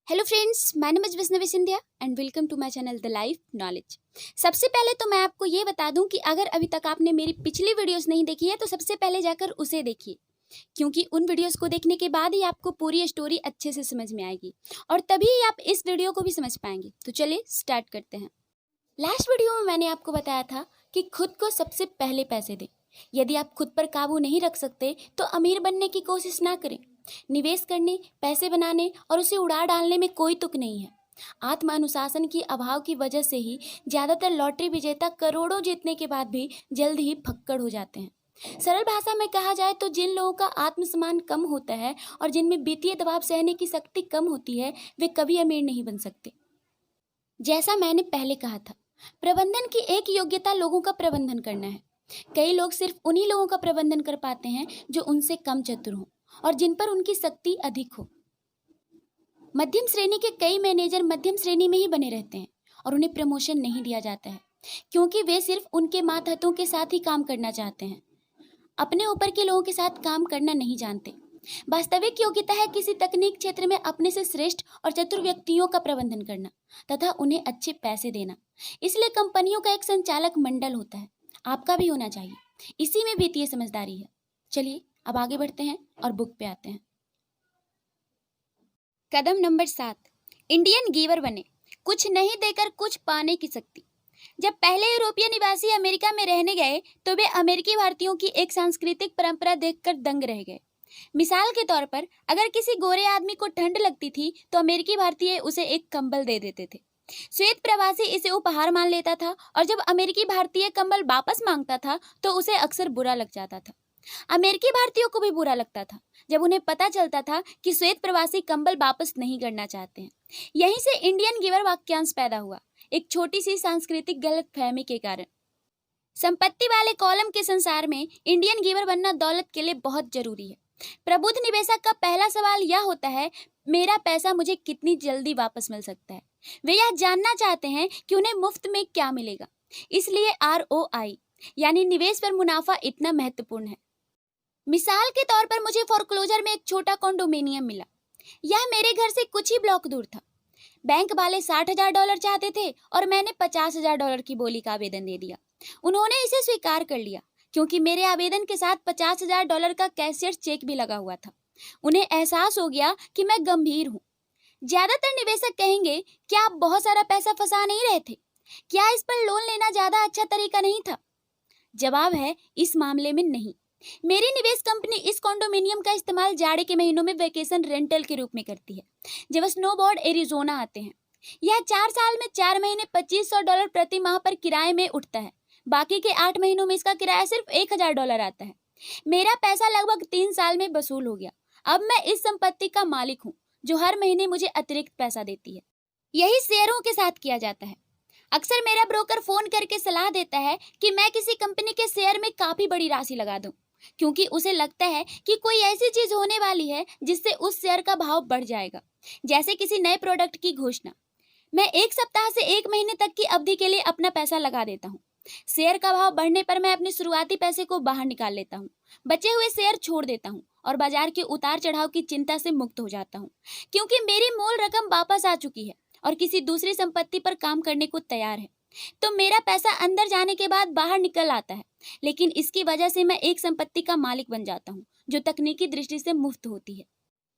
Hello friends, my name is Vaishnavi Scindia and welcome to my channel the life knowledge. सबसे पहले तो मैं आपको ये बता दूं कि अगर अभी तक आपने मेरी पिछली वीडियोस नहीं देखी है तो सबसे पहले जाकर उसे देखिए, क्योंकि उन वीडियोस को देखने के बाद ही आपको पूरी स्टोरी अच्छे से समझ में आएगी और तभी आप इस वीडियो को भी समझ पाएंगे। तो चलिए स्टार्ट करते हैं। लास्ट वीडियो में मैंने आपको बताया था कि खुद को सबसे पहले पैसे दें। यदि आप खुद पर काबू नहीं रख सकते तो अमीर बनने की कोशिश ना करें। निवेश करने, पैसे बनाने और उसे उड़ा डालने में कोई तुक नहीं है। आत्म अनुशासन की अभाव की वजह से ही ज्यादातर लॉटरी विजेता करोड़ों जीतने के बाद भी जल्द ही फक्कड़ हो जाते हैं। सरल भाषा में कहा जाए तो जिन लोगों का आत्मसम्मान कम होता है और जिनमें वित्तीय दबाव सहने की शक्ति कम होती है, वे कभी अमीर नहीं बन सकते। जैसा मैंने पहले कहा था, प्रबंधन की एक योग्यता लोगों का प्रबंधन करना है। कई लोग सिर्फ उन्हीं लोगों का प्रबंधन कर पाते हैं जो उनसे कम चतुर हों और जिन पर उनकी शक्ति अधिक हो। मध्यम श्रेणी के कई मैनेजर मध्यम श्रेणी में ही बने रहते हैं और उन्हें प्रमोशन नहीं दिया जाता है क्योंकि वे सिर्फ उनके मातहतों के साथ ही काम करना चाहते हैं, अपने ऊपर के लोगों के साथ काम करना नहीं जानते। वास्तविक योग्यता है किसी तकनीक क्षेत्र में अपने से श्रेष्ठ और चतुर व्यक्तियों का प्रबंधन करना तथा उन्हें अच्छे पैसे देना। इसलिए कंपनियों का एक संचालक मंडल होता है, आपका भी होना चाहिए। इसी में वित्तीय समझदारी है। चलिए अब आगे बढ़ते हैं और बुक पे आते हैं। कदम नंबर 7, इंडियन गिवर बने। कुछ नहीं देकर कुछ पाने की शक्ति। जब पहले यूरोपीय निवासी अमेरिका में रहने गए तो वे अमेरिकी भारतीयों की एक सांस्कृतिक परंपरा देखकर दंग रह गए। मिसाल के तौर पर अगर किसी गोरे आदमी को ठंड लगती थी तो अमेरिकी भारतीय उसे एक कंबल दे देते थे। श्वेत प्रवासी इसे उपहार मान लेता था और जब अमेरिकी भारतीय कंबल वापस मांगता था तो उसे अक्सर बुरा लग जाता था। अमेरिकी भारतीयों को भी बुरा लगता था जब उन्हें पता चलता था कि श्वेत प्रवासी कंबल वापस नहीं करना चाहते हैं। यहीं से इंडियन गिवर वाक्यांश पैदा हुआ, एक छोटी सी सांस्कृतिक गलतफहमी के कारण। संपत्ति वाले कॉलम के संसार में इंडियन गिवर बनना दौलत के लिए बहुत जरूरी है। प्रबुद्ध निवेशक का पहला सवाल यह होता है, मेरा पैसा मुझे कितनी जल्दी वापस मिल सकता है। वे यह जानना चाहते हैं कि उन्हें मुफ्त में क्या मिलेगा। इसलिए ROI यानी निवेश पर मुनाफा इतना महत्वपूर्ण है। मिसाल के तौर पर मुझे फोरक्लोजर में एक छोटा कॉन्डोमिनियम मिला। यह मेरे घर से कुछ ही ब्लॉक दूर था। बैंक वाले $60,000 चाहते थे और मैंने $50,000 की बोली का आवेदन दे दिया। उन्होंने इसे स्वीकार कर लिया क्योंकि मेरे आवेदन के साथ $50,000 का कैशियर चेक भी लगा हुआ था। उन्हें एहसास हो गया कि मैं गंभीर हूँ। ज्यादातर निवेशक कहेंगे, क्या आप बहुत सारा पैसा फंसा नहीं रहे थे? क्या इस पर लोन लेना ज्यादा अच्छा तरीका नहीं था? जवाब है, इस मामले में नहीं। मेरी निवेश कंपनी इस कॉन्डोमिनियम का इस्तेमाल जाड़े के महीनों में वेकेशन रेंटल के रूप में करती है जब स्नोबोर्ड एरिजोना आते हैं। यह 4 साल में 4 महीने $2,500 प्रति माह पर किराए में उठता है। बाकी के 8 महीनों में इसका किराया सिर्फ $1,000 आता है। मेरा पैसा लगभग 3 साल में वसूल हो गया। अब मैं इस संपत्ति का मालिक हूँ जो हर महीने मुझे अतिरिक्त पैसा देती है। यही शेयरों के साथ किया जाता है। अक्सर मेरा ब्रोकर फोन करके सलाह देता है कि मैं किसी कंपनी के शेयर में काफी बड़ी राशि लगा दूं, क्योंकि उसे लगता है कि कोई ऐसी चीज होने वाली है जिससे उस शेयर का भाव बढ़ जाएगा, जैसे किसी नए प्रोडक्ट की घोषणा। मैं 1 सप्ताह से 1 महीने तक की अवधि के लिए अपना पैसा लगा देता हूँ। शेयर का भाव बढ़ने पर मैं अपने शुरुआती पैसे को बाहर निकाल लेता हूँ, बचे हुए शेयर छोड़ देता हूँ और बाजार के उतार चढ़ाव की चिंता से मुक्त हो जाता हूँ, क्योंकि मेरी मूल रकम वापस आ चुकी है और किसी दूसरी संपत्ति पर काम करने को तैयार है। तो मेरा पैसा अंदर जाने के बाद बाहर निकल आता है, लेकिन इसकी वजह से मैं एक संपत्ति का मालिक बन जाता हूँ जो तकनीकी दृष्टि से मुफ्त होती है।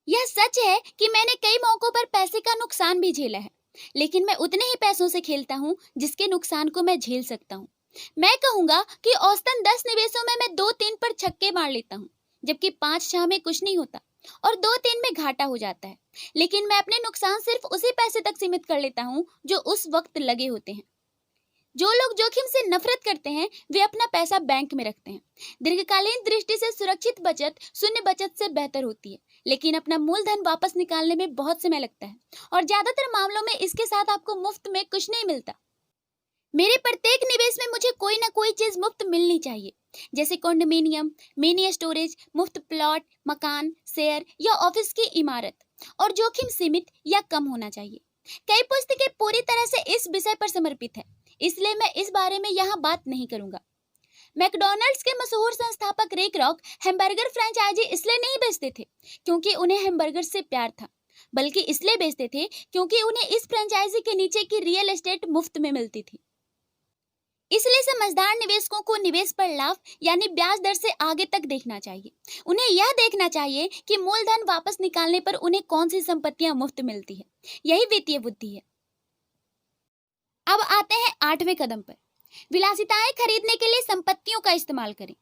यह सच है कि मैंने कई मौकों पर पैसे का नुकसान भी झेला है, लेकिन मैं उतने ही पैसों से खेलता हूँ जिसके नुकसान को मैं झेल सकता हूँ। मैं कहूंगा कि औसतन 10 निवेशों में मैं 2-3 पर छक्के मार लेता हूँ, जबकि 5-6 में कुछ नहीं होता और 2-3 में घाटा हो जाता है। लेकिन मैं अपने नुकसान सिर्फ उसी पैसे तक सीमित कर लेता हूँ जो उस वक्त लगे होते हैं। जो लोग जोखिम से नफरत करते हैं वे अपना पैसा बैंक में रखते हैं। दीर्घकालीन दृष्टि से सुरक्षित बचत शून्य बचत से बेहतर होती है, लेकिन अपना मूलधन वापस निकालने में बहुत समय लगता है और ज्यादातर मामलों में इसके साथ आपको मुफ्त में कुछ नहीं मिलता। मेरे प्रत्येक निवेश में मुझे कोई ना कोई चीज मुफ्त मिलनी चाहिए, जैसे कॉन्डोमिनियम, मिनी स्टोरेज, मुफ्त प्लॉट, मकान, शेयर या ऑफिस की इमारत, और जोखिम सीमित या कम होना चाहिए। कई पुस्तकें पूरी तरह से इस विषय पर समर्पित है, इसलिए मैं इस बारे में यहाँ बात नहीं करूंगा। मैकडॉनल्ड्स के मशहूर संस्थापक रिक रॉक हैमबर्गर फ्रेंचाइजी इसलिए नहीं बेचते थे क्योंकि उन्हें हैमबर्गर से प्यार था, बल्कि इसलिए बेचते थे क्योंकि उन्हें इस फ्रेंचाइजी के नीचे की रियल एस्टेट मुफ्त में मिलती थी। इसलिए समझदार निवेशकों को निवेश पर लाभ यानी ब्याज दर से आगे तक देखना चाहिए। उन्हें यह देखना चाहिए कि मूलधन वापस निकालने पर उन्हें कौन सी संपत्तियां मुफ्त मिलती है। यही वित्तीय बुद्धि है। अब आते हैं 8वें कदम पर। विलासिताएं खरीदने के लिए संपत्तियों का इस्तेमाल करें।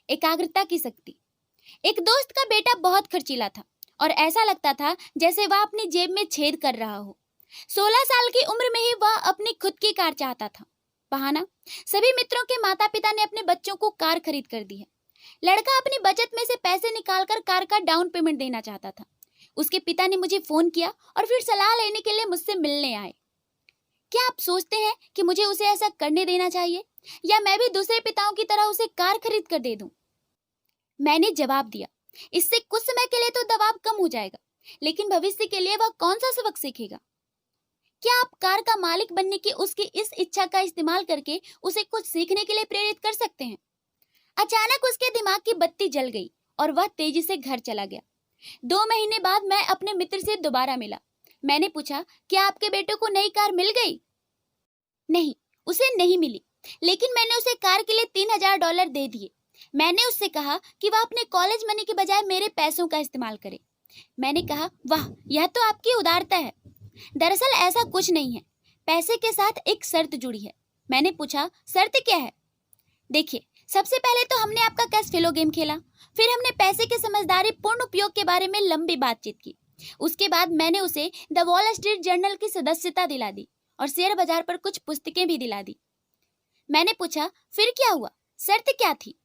एकाग्रता की शक्ति। एक दोस्त का बेटा बहुत खर्चीला था और ऐसा लगता था जैसे वह अपनी जेब में छेद कर रहा हो। 16 साल की उम्र में ही वह अपनी खुद की कार चाहता था। बहाना, सभी मित्रों के माता पिता ने अपने बच्चों को कार खरीद कर दी है। लड़का अपनी बचत में से पैसे निकालकर कार का डाउन पेमेंट देना चाहता था। उसके पिता ने मुझे फोन किया और फिर सलाह लेने के लिए मुझसे मिलने आए। क्या आप सोचते हैं कि मुझे उसे ऐसा करने देना चाहिए या मैं भी दूसरे पिताओं की तरह उसे कार खरीद कर दे दूं? मैंने जवाब दिया, इससे कुछ समय के लिए तो दबाव कम हो जाएगा, लेकिन भविष्य के लिए वह कौन सा सबक सीखेगा? क्या आप कार का मालिक बनने की उसकी इस इच्छा का इस्तेमाल करके उसे कुछ सीखने के लिए प्रेरित कर सकते हैं? अचानक उसके दिमाग की बत्ती जल गई और वह तेजी से घर चला गया। 2 महीने बाद मैं अपने मित्र से दोबारा मिला। मैंने पूछा, क्या आपके बेटे को नई कार मिल गई? नहीं, उसे नहीं मिली, लेकिन मैंने उसे कार के लिए $3000 दे दिए। मैंने उससे कहा कि वह अपने कॉलेज मनी के बजाय मेरे पैसों का इस्तेमाल करे। मैंने कहा, वाह, यह तो आपकी उदारता है। दरअसल ऐसा कुछ नहीं है, पैसे के साथ एक शर्त जुड़ी है। मैंने पूछा, शर्त क्या है? देखिए, सबसे पहले तो हमने आपका कैश फ्लो गेम खेला, फिर हमने पैसे के समझदारी पूर्ण उपयोग के बारे में लंबी बातचीत की। उसके बाद मैंने उसे द वॉल स्ट्रीट जर्नल की सदस्यता दिला दी और शेयर बाजार पर कुछ पुस्तकें भी दिला दी। मैंने पूछा, फिर क्या हुआ? शर्त क्या थी?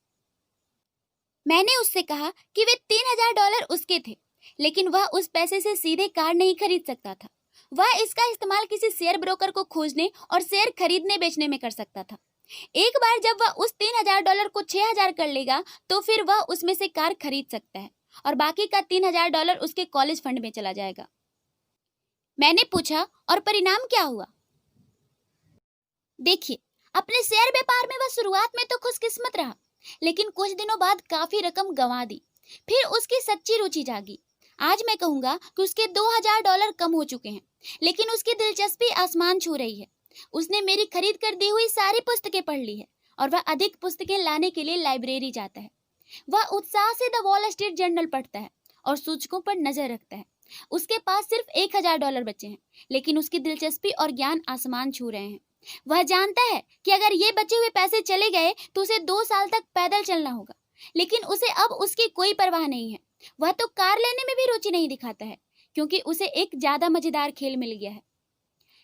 मैंने उससे कहा कि वे $3000 उसके थे, लेकिन वह उस पैसे से सीधे कार नहीं खरीद सकता था। वह इसका इस्तेमाल किसी शेयर ब्रोकर को खोजने और शेयर खरीदने बेचने में कर सकता था। एक बार जब वह उस $3000 को 6000 कर लेगा तो फिर वह उसमें से कार खरीद सकता है और बाकी का $3000 उसके कॉलेज फंड में चला जाएगा। मैंने पूछा, और परिणाम क्या हुआ? देखिए, अपने शेयर व्यापार में वह शुरुआत में तो खुशकिस्मत रहा, लेकिन कुछ दिनों बाद काफी रकम गंवा दी। फिर उसकी सच्ची रुचि जागी। आज मैं कहूंगा कि उसके $2000 कम हो चुके हैं, लेकिन उसकी दिलचस्पी आसमान छू रही है। उसने मेरी खरीद कर दी हुई सारी पुस्तकें पढ़ ली है और वह अधिक पुस्तकें लाने के लिए लाइब्रेरी जाता है। वह उत्साह से द वॉल स्ट्रीट जर्नल पढ़ता है और सूचकों पर नजर रखता है। उसके पास सिर्फ $1000 बचे हैं, लेकिन उसकी दिलचस्पी और ज्ञान आसमान छू रहे हैं। वह जानता है कि अगर ये बचे हुए पैसे चले गए तो उसे 2 साल तक पैदल चलना होगा, लेकिन उसे अब उसकी कोई परवाह नहीं है। वह तो कार लेने में भी रुचि नहीं दिखाता है, क्योंकि उसे एक ज्यादा मजेदार खेल मिल गया है।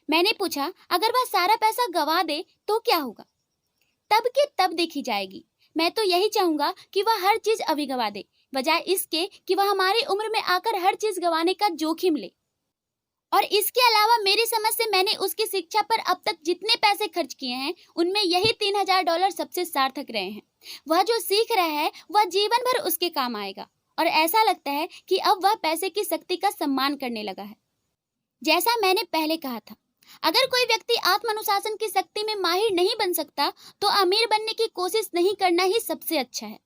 मैंने पूछा, अगर वह सारा पैसा गवा दे तो क्या होगा? तब की तब देखी जाएगी। मैं तो यही चाहूंगा कि वह हर चीज अभी गवा दे, बजाय इसके कि वह हमारी उम्र में आकर हर चीज गवाने का जोखिम ले। और इसके अलावा मेरी समझ से मैंने उसकी शिक्षा पर अब तक जितने पैसे खर्च किए हैं, उनमें यही $3000 सबसे सार्थक रहे हैं। वह जो सीख रहा है वह जीवन भर उसके काम आएगा और ऐसा लगता है कि अब वह पैसे की शक्ति का सम्मान करने लगा है। जैसा मैंने पहले कहा था, अगर कोई व्यक्ति आत्मानुशासन की शक्ति में माहिर नहीं बन सकता तो अमीर बनने की कोशिश नहीं करना ही सबसे अच्छा है।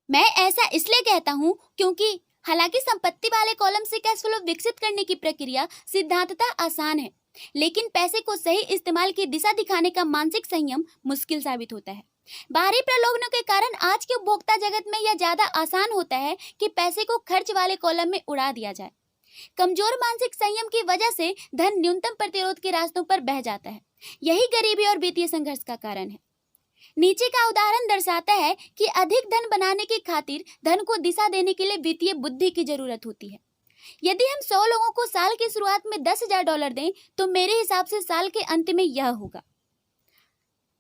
मैं ऐसा इसलिए कहता हूँ क्योंकि हालांकि संपत्ति वाले कॉलम से कैश फ्लो विकसित करने की प्रक्रिया सिद्धांततः आसान है, लेकिन पैसे को सही इस्तेमाल की दिशा दिखाने का मानसिक संयम मुश्किल साबित होता है। बाहरी प्रलोभनों के कारण आज के उपभोक्ता जगत में यह ज्यादा आसान होता है कि पैसे को खर्च वाले कॉलम में उड़ा दिया जाए। कमजोर मानसिक संयम की वजह से धन न्यूनतम प्रतिरोध के रास्तों पर बह जाता है। यही गरीबी और वित्तीय संघर्ष का कारण है। नीचे का उदाहरण दर्शाता है कि अधिक धन बनाने की खातिर धन को दिशा देने के लिए वित्तीय बुद्धि की जरूरत होती है। यदि हम 100 लोगों को साल की शुरुआत में $10,000 दें तो मेरे हिसाब से साल के अंत में यह होगा,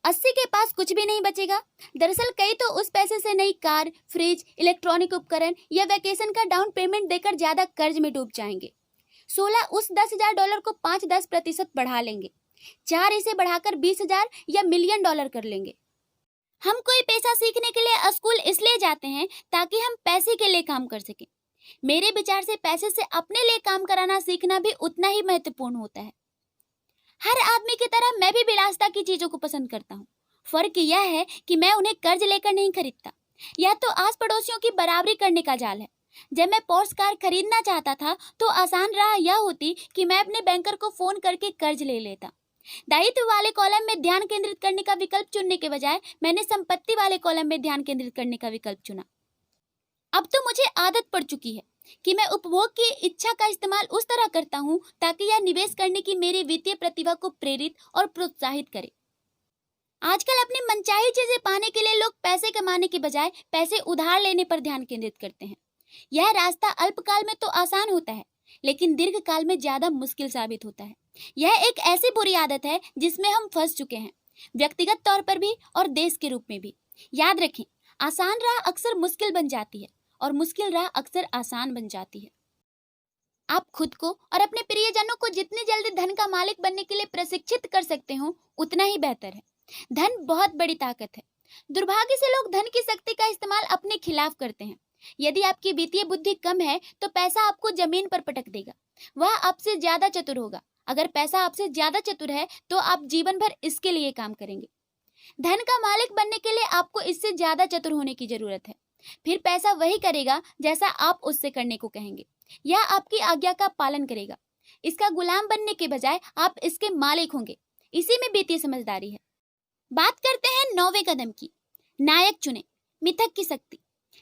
80 के पास कुछ भी नहीं बचेगा। दरअसल कई तो उस पैसे से नई कार, फ्रिज, इलेक्ट्रॉनिक उपकरण या वैकेशन का डाउन पेमेंट देकर ज्यादा कर्ज में डूब जाएंगे। 16 उस $10,000 को 5-10% बढ़ा लेंगे। 4 इसे बढ़ाकर 20,000 या $1,000,000 कर लेंगे। हम कोई पेशा सीखने के लिए स्कूल इसलिए जाते हैं ताकि हम पैसे के लिए काम कर सकें। मेरे विचार से पैसे से अपने लिए काम कराना सीखना भी उतना ही महत्वपूर्ण होता है। हर आदमी की तरह मैं भी विलासिता की चीजों को पसंद करता हूँ। फर्क यह है कि मैं उन्हें कर्ज लेकर नहीं खरीदता। यह तो आस पड़ोसियों की बराबरी करने का जाल है। जब मैं पोर्स कार खरीदना चाहता था तो आसान राह यह होती कि मैं अपने बैंकर को फोन करके कर्ज ले लेता। दायित्व वाले कॉलम में ध्यान केंद्रित करने का विकल्प चुनने के बजाय मैंने संपत्ति वाले कॉलम में ध्यान केंद्रित करने का विकल्प चुना। अब तो मुझे आदत पड़ चुकी है कि मैं उपभोग की इच्छा का इस्तेमाल उस तरह करता हूं ताकि यह निवेश करने की मेरी वित्तीय प्रतिभा को प्रेरित और प्रोत्साहित करे। आजकल अपनी मनचाही चीजें पाने के लिए लोग पैसे कमाने के बजाय पैसे उधार लेने पर ध्यान केंद्रित करते हैं। यह रास्ता अल्पकाल में तो आसान होता है, लेकिन दीर्घ काल में ज्यादा मुश्किल साबित होता है। यह एक ऐसी बुरी आदत है जिसमें हम फंस चुके हैं, व्यक्तिगत तौर पर भी और देश के रूप में भी। याद रखें, आसान राह अक्सर मुश्किल बन जाती है और मुश्किल राह अक्सर आसान बन जाती है। आप खुद को और अपने प्रियजनों को जितनी जल्दी धन का मालिक बनने के लिए प्रशिक्षित कर सकते हो उतना ही बेहतर है। धन बहुत बड़ी ताकत है। दुर्भाग्य से लोग धन की शक्ति का इस्तेमाल अपने खिलाफ करते हैं। यदि आपकी वित्तीय बुद्धि कम है तो पैसा आपको जमीन पर पटक देगा। वह आपसे ज्यादा चतुर होगा। अगर पैसा आपसे ज्यादा चतुर है तो आप जीवन भर इसके लिए काम करेंगे। धन का मालिक बनने के लिए आपको इससे ज्यादा चतुर होने की जरूरत है। फिर पैसा वही करेगा जैसा आप उससे करने को कहेंगे। यह आपकी आज्ञा का पालन करेगा। इसका गुलाम बनने के बजाय आप इसके मालिक होंगे। इसी में वित्तीय समझदारी है। बात करते हैं 9वें कदम की। नायक चुने, मिथक की शक्ति।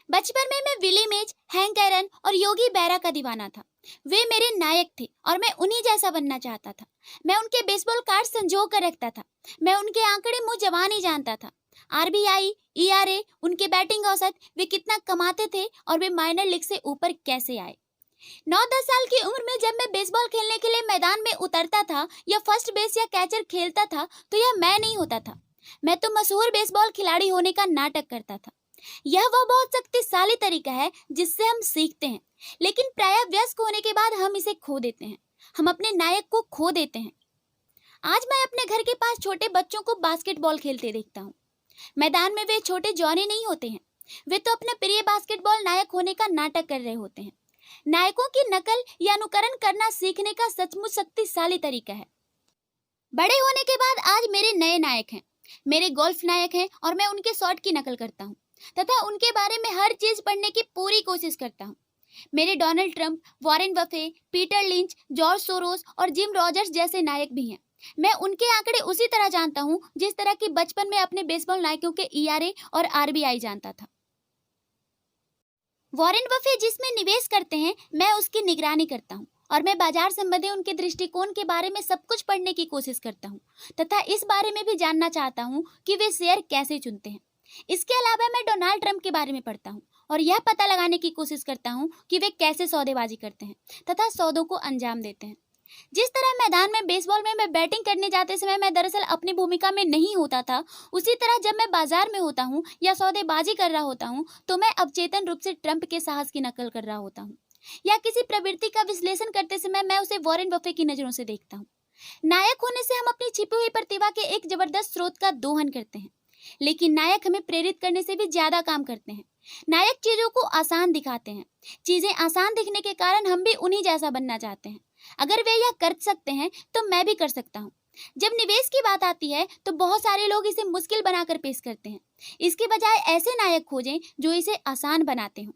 बचपन में मैं विली मेज, हैंक एरन और योगी बेरा का दीवाना था। वे मेरे नायक थे और मैं उन्हीं जैसा बनना चाहता था। मैं उनके बेसबॉल कार्ड संजो कर रखता था। मैं उनके आंकड़े मुंह जबान ही जानता था। आरबीआई, ईआरए, उनके बैटिंग औसत, वे कितना कमाते थे और वे माइनर लीग से ऊपर कैसे आए। 9-10 साल की उम्र में जब मैं बेसबॉल खेलने के लिए मैदान में उतरता था या फर्स्ट बेस या कैचर खेलता था तो यह मैं नहीं होता था। मैं तो मशहूर बेसबॉल खिलाड़ी होने का नाटक करता था। यह वह बहुत शक्तिशाली तरीका है जिससे हम सीखते हैं, लेकिन प्रायः वयस्क होने के बाद हम इसे खो देते हैं। हम अपने नायक को खो देते हैं। आज मैं अपने घर के पास छोटे बच्चों को बास्केटबॉल खेलते देखता हूँ। मैदान में वे छोटे जॉनी नहीं होते हैं। वे तो अपने प्रिय बास्केटबॉल नायक होने का नाटक कर रहे होते हैं। नायकों की नकल या अनुकरण करना सीखने का सचमुच शक्तिशाली तरीका है। बड़े होने के बाद आज मेरे नए नायक हैं। मेरे गोल्फ नायक हैं और मैं उनके शॉट की नकल करता हूँ तथा उनके बारे में हर चीज पढ़ने की पूरी कोशिश करता हूँ। मेरे Donald Trump, Warren Buffett, Peter lynch, George Soros और जिम रॉजर्स जैसे नायक भी हैं। मैं उनके आंकड़े उसी तरह जानता हूँ जिस तरह की बचपन में अपने बेसबॉल नायकों के ईआरए और आरबीआई जानता था। वॉरेन बफे जिसमें निवेश करते हैं, मैं उसकी निगरानी करता हूँ और मैं बाजार संबंधी उनके दृष्टिकोण के बारे में सब कुछ पढ़ने की कोशिश करता हूँ तथा इस बारे में भी जानना चाहता हूँ कि वे शेयर कैसे चुनते हैं। इसके अलावा मैं डोनाल्ड ट्रंप के बारे में पढ़ता हूँ और यह पता लगाने की कोशिश करता हूँ कि वे कैसे सौदेबाजी करते हैं तथा सौदों को अंजाम देते हैं। जिस तरह मैदान में बेसबॉल में मैं बैटिंग करने जाते समय मैं दरअसल अपनी भूमिका में नहीं होता था, उसी तरह जब मैं बाजार में होता हूँ या सौदेबाजी कर रहा होता हूँ तो मैं अवचेतन रूप से ट्रंप के साहस की नकल कर रहा होता हूँ या किसी प्रवृत्ति का विश्लेषण करते समय मैं उसे वॉरेन बफे की नजरों से देखता हूँ। नायक होने से हम अपनी छिपी हुई प्रतिभा के एक जबरदस्त स्रोत का दोहन करते हैं, लेकिन नायक हमें प्रेरित करने से भी ज्यादा काम करते हैं। नायक चीजों को आसान दिखाते हैं। चीजें आसान दिखने के कारण हम भी उन्हीं जैसा बनना चाहते हैं। अगर वे यह कर सकते हैं तो मैं भी कर सकता हूँ। जब निवेश की बात आती है तो बहुत सारे लोग इसे मुश्किल बनाकर पेश करते हैं। इसके बजाय ऐसे नायक खोजें जो इसे आसान बनाते हो।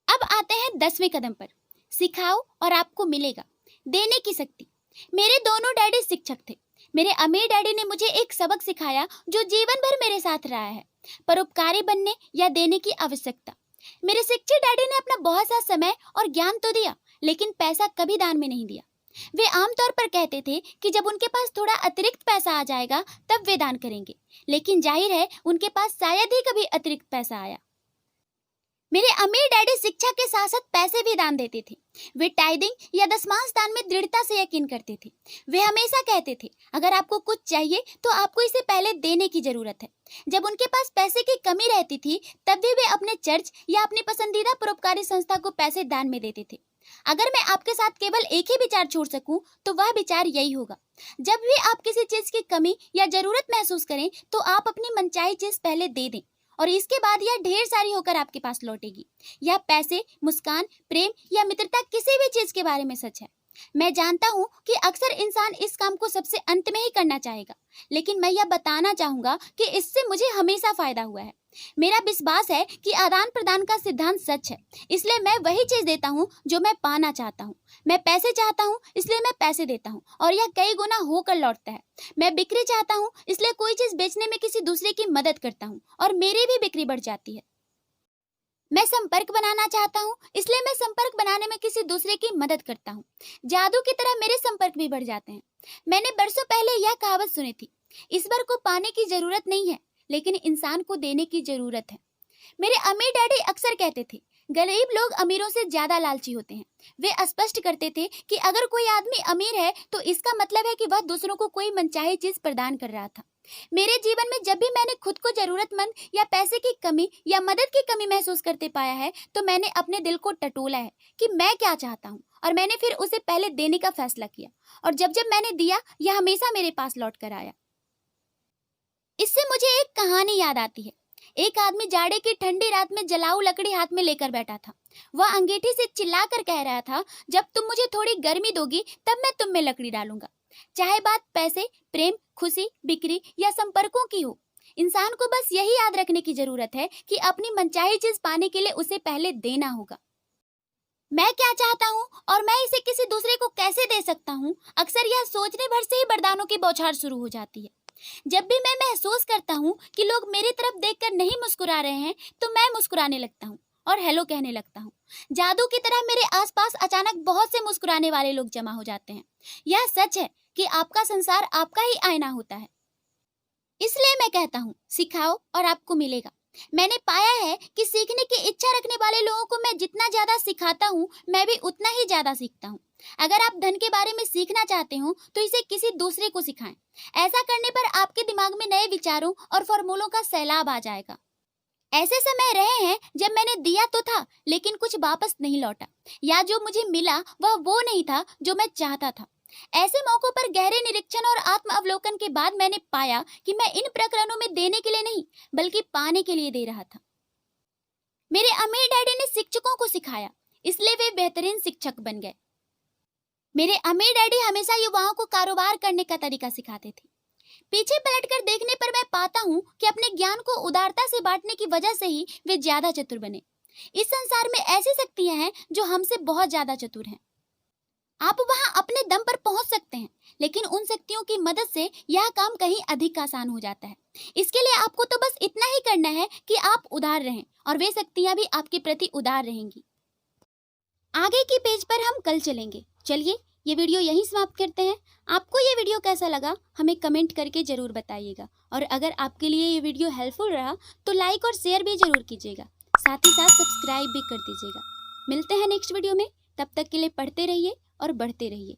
अब आते हैं 10वें कदम पर। सिखाओ और आपको मिलेगा। देने की शक्ति। मेरे दोनों डैडी शिक्षक थे। मेरे अमीर डैडी ने मुझे एक सबक सिखाया जो जीवन भर मेरे साथ रहा है, परोपकारी बनने या देने की आवश्यकता। मेरे शिक्षित डैडी ने अपना बहुत सा समय और ज्ञान तो दिया, लेकिन पैसा कभी दान में नहीं दिया। वे आमतौर पर कहते थे कि जब उनके पास थोड़ा अतिरिक्त पैसा आ जाएगा तब वे दान करेंगे, लेकिन जाहिर है उनके पास शायद ही कभी अतिरिक्त पैसा आया। मेरे अमीर डैडी शिक्षा के साथ साथ पैसे भी दान देते थे। वे टाइदिंग या दशमांश दान में दृढ़ता से यकीन करते थे। वे हमेशा कहते थे, अगर आपको कुछ चाहिए तो आपको इसे पहले देने की जरूरत है। जब उनके पास पैसे की कमी रहती थी तब भी वे अपने चर्च या अपनी पसंदीदा परोपकारी संस्था को पैसे दान में देते थे। अगर मैं आपके साथ केवल एक ही विचार छोड़ सकूं तो वह विचार यही होगा, जब भी आप किसी चीज की कमी या जरूरत महसूस करें तो आप अपनी मनचाही चीज पहले दे दें और इसके बाद यह ढेर सारी होकर आपके पास लौटेगी। यह पैसे, मुस्कान, प्रेम या मित्रता किसी भी चीज के बारे में सच है। मैं जानता हूँ कि अक्सर इंसान इस काम को सबसे अंत में ही करना चाहेगा, लेकिन मैं यह बताना चाहूंगा कि इससे मुझे हमेशा फायदा हुआ है। मेरा विश्वास है कि आदान प्रदान का सिद्धांत सच है, इसलिए मैं वही चीज देता हूँ जो मैं पाना चाहता हूँ। मैं पैसे चाहता हूँ, इसलिए मैं पैसे देता हूँ और यह कई गुना होकर लौटता है। मैं बिक्री चाहता हूँ, इसलिए कोई चीज बेचने में किसी दूसरे की मदद करता हूँ और मेरी भी बिक्री बढ़ जाती है। मैं संपर्क बनाना चाहता हूँ, इसलिए मैं संपर्क बनाने में किसी दूसरे की मदद करता हूँ। जादू की तरह मेरे संपर्क भी बढ़ जाते हैं। मैंने बरसों पहले यह कहावत सुनी थी, ईश्वर को पाने की जरूरत नहीं है, लेकिन इंसान को देने की जरूरत है। मेरे अमीर डैडी अक्सर कहते थे, गरीब लोग अमीरों से ज्यादा लालची होते हैं। वे स्पष्ट करते थे कि अगर कोई आदमी अमीर है तो इसका मतलब है कि वह दूसरों को कोई मनचाही चीज प्रदान कर रहा था। मेरे जीवन में जब भी मैंने खुद को जरूरतमंद या पैसे की कमी या मदद की कमी महसूस करते पाया है, तो मैंने अपने दिल को टटोला है कि मैं क्या चाहता हूँ और मैंने फिर उसे पहले देने का फैसला किया। और जब जब मैंने दिया, यह हमेशा मेरे पास लौट कर आया। इससे मुझे एक कहानी याद आती है। एक आदमी जाड़े की ठंडी रात में जलाऊ लकड़ी हाथ में लेकर बैठा था। वह अंगीठी से चिल्लाकर कह रहा था, जब तुम मुझे थोड़ी गर्मी दोगी तब मैं तुम में लकड़ी डालूंगा। चाहे बात पैसे, प्रेम, खुशी, बिक्री या संपर्कों की हो, इंसान को बस यही याद रखने की जरूरत है कि अपनी मनचाही चीज पाने के लिए उसे पहले देना होगा। मैं क्या चाहता हूँ और मैं इसे किसी दूसरे को कैसे दे सकता हूँ, अक्सर यह सोचने भर से ही वरदानों की बौछार शुरू हो जाती है। जब भी मैं महसूस करता हूँ कि लोग मेरी तरफ देखकर नहीं मुस्कुरा रहे हैं, तो मैं मुस्कुराने लगता हूँ और हेलो कहने लगता हूँ। जादू की तरह मेरे आसपास अचानक बहुत से मुस्कुराने वाले लोग जमा हो जाते हैं। यह सच है कि आपका संसार आपका ही आईना होता है। इसलिए मैं कहता हूँ, सिखाओ और आपको मिलेगा। मैंने पाया है कि सीखने की इच्छा रखने वाले लोगों को मैं जितना ज्यादा सिखाता हूँ, मैं भी उतना ही ज्यादा सीखता हूँ। अगर आप धन के बारे में सीखना चाहते हो तो इसे किसी दूसरे को सिखाएं। ऐसा करने पर आपके दिमाग में नए विचारों और फॉर्मूलों का सैलाब आ जाएगा। ऐसे समय रहे हैं जब मैंने दिया तो था, लेकिन कुछ वापस नहीं लौटा, या जो मुझे मिला वह वो नहीं था जो मैं चाहता था। ऐसे मौकों पर गहरे निरीक्षण और आत्म अवलोकन के बाद मैंने पाया कि मैं इन प्रकरणों में देने के लिए नहीं, बल्कि पाने के लिए दे रहा था। मेरे अमीर डैडी ने शिक्षकों को सिखाया, इसलिए वे बेहतरीन शिक्षक बन गए। मेरे अमीर डैडी हमेशा युवाओं को कारोबार करने का तरीका सिखाते थे। पीछे पलटकर देखने पर मैं पाता हूँ कि अपने ज्ञान को उदारता से बांटने की वजह से ही वे ज्यादा चतुर बने। इस संसार में ऐसी शक्तियां हैं जो हमसे बहुत ज्यादा चतुर हैं। आप वहां अपने दम पर पहुंच सकते हैं, लेकिन उन शक्तियों की मदद से यह काम कहीं अधिक आसान हो जाता है। इसके लिए आपको तो बस इतना ही करना है कि आप उदार रहें और वे शक्तियां भी आपके प्रति उदार रहेंगी। आगे की पेज पर हम कल चलेंगे। चलिए ये वीडियो यहीं समाप्त करते हैं। आपको ये वीडियो कैसा लगा हमें कमेंट करके जरूर बताइएगा, और अगर आपके लिए ये वीडियो हेल्पफुल रहा तो लाइक और शेयर भी जरूर कीजिएगा, साथ ही साथ सब्सक्राइब भी कर दीजिएगा। मिलते हैं नेक्स्ट वीडियो में, तब तक के लिए पढ़ते रहिए और बढ़ते रहिए।